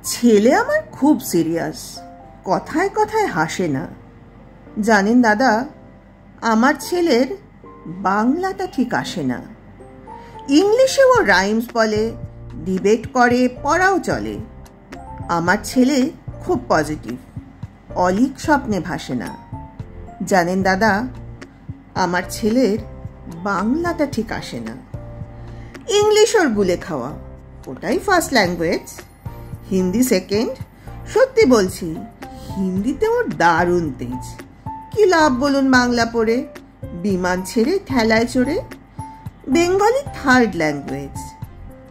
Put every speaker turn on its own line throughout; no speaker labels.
ছেলে আমার খুব সিরিয়াস, কথায় কথায় হাসে না। জানেন দাদা, আমার ছেলের বাংলাটা ঠিক আসে না। ইংলিশেও রাইমস বলে, ডিবেট করে, পড়াও চলে। আমার ছেলে খুব পজিটিভ, অলিক স্বপ্নে ভাসে না। জানেন দাদা, আমার ছেলের বাংলাটা ঠিক আসে না। ইংলিশ ওর গুলে খাওয়া, ওটাই ফার্স্ট ল্যাঙ্গুয়েজ, হিন্দি সেকেন্ড। সত্যি বলছি, হিন্দিতে ওর দারুণ তেজ। কি লাভ বলুন বাংলা পড়ে, বিমান ছেড়ে ঠেলায় চড়ে। বেঙ্গলি থার্ড ল্যাঙ্গুয়েজ,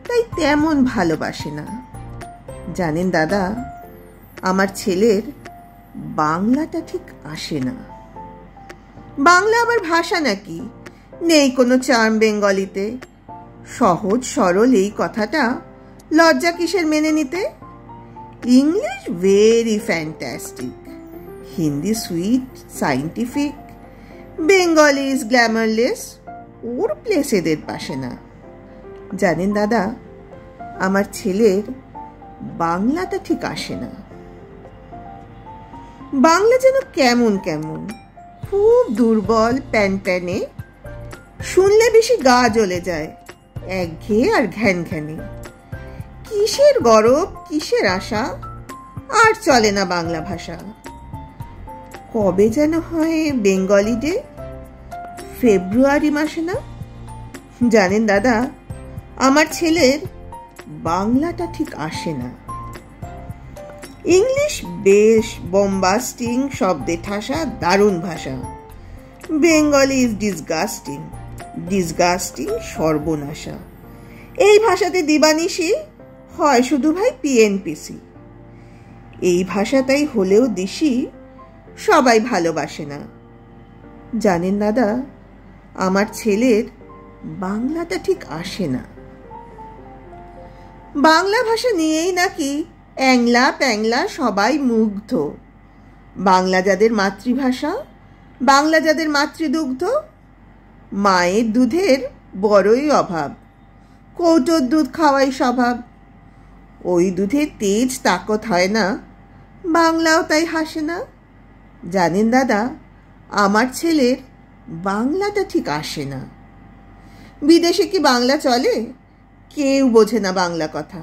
তাই তেমন ভালোবাসে না। জানেন দাদা, আমার ছেলের বাংলাটা ঠিক আসে না। বাংলা আবার ভাষা নাকি? নেই কোনো চার্ম বেঙ্গলিতে। সহজ সরল এই কথাটা লজ্জা কিসের মেনে নিতে? English very fantastic, Hindi sweet scientific, Bengali is glamourless, or place এদের পাশে না। জানেন দাদা, আমার ছেলের বাংলাটা ঠিক আসে না। বাংলা যেন কেমন কেমন, খুব দুর্বল, প্যানপ্যানে, শুনলে বেশি গা জ্বলে যায়, একঘেয়ে আর ঘ্যান ঘ্যানে। কিসের গরব, কিসের আশা, আর চলে না বাংলা ভাষা। কবে যেন হয় বেঙ্গলি ডে, ফেব্রুয়ারি মাসে না? জানেন দাদা, আমার ছেলের বাংলাটা ঠিক আসে না। ইংলিশ বেশ বম্বাস্টিং, শব্দে ঠাসা, দারুণ ভাষা। বেঙ্গলি ইজ ডিসগাস্টিং, ডিসগাস্টিং, সর্বনাশা। এই ভাষাতে দিবানিশি হয় শুধু ভাই পিএনপিসি। এই ভাষাটাই হলেও দিশি, সবাই ভালোবাসে না। জানেন দাদা, আমার ছেলের বাংলাটা ঠিক আসে না। বাংলা ভাষা নিয়েই নাকি অ্যাংলা প্যাংলা সবাই মুগ্ধ। বাংলা যাদের মাতৃভাষা, বাংলা যাদের মাতৃদুগ্ধ, মায়ের দুধের বড়ই অভাব, কৌটোর দুধ খাওয়াই স্বভাব। ওই দুধে তেজ তাকত হয় না, বাংলাও তাই হাসে না। জানেন দাদা, আমার ছেলের বাংলাটা ঠিক আসে না। বিদেশে কি বাংলা চলে? কেউ বোঝে না বাংলা কথা।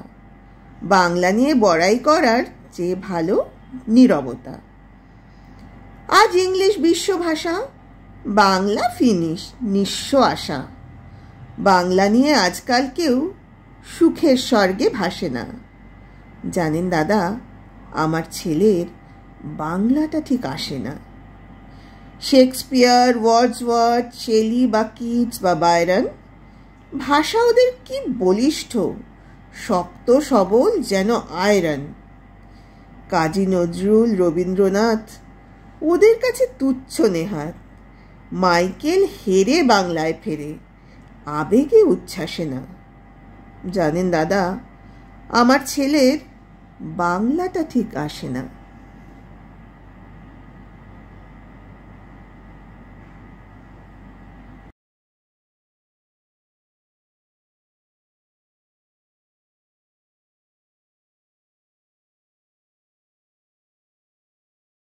বাংলা নিয়ে বড়াই করার চেয়ে ভালো নীরবতা। আজ ইংলিশ বিশ্বভাষা, বাংলা ফিনিশ, নিঃস্ব আশা। বাংলা নিয়ে আজকাল কেউ সুখের স্বর্গে ভাসে না। জানেন দাদা, আমার ছেলের বাংলাটা ঠিক আসে না। শেক্সপিয়ার, ওয়ার্ডসওয়ার্থ, শেলি বা কিটস বা বায়রন, ভাষা ওদের কি বলিষ্ঠ, শক্ত সবল, যেন আয়রন। কাজী নজরুল, রবীন্দ্রনাথ ওদের কাছে তুচ্ছ নেহাত। মাইকেল হেরে বাংলায় ফেরে, আবেগে উচ্ছ্বাসে না। জানেন দাদা, আমার ছেলের বাংলাটা ঠিক আসে না।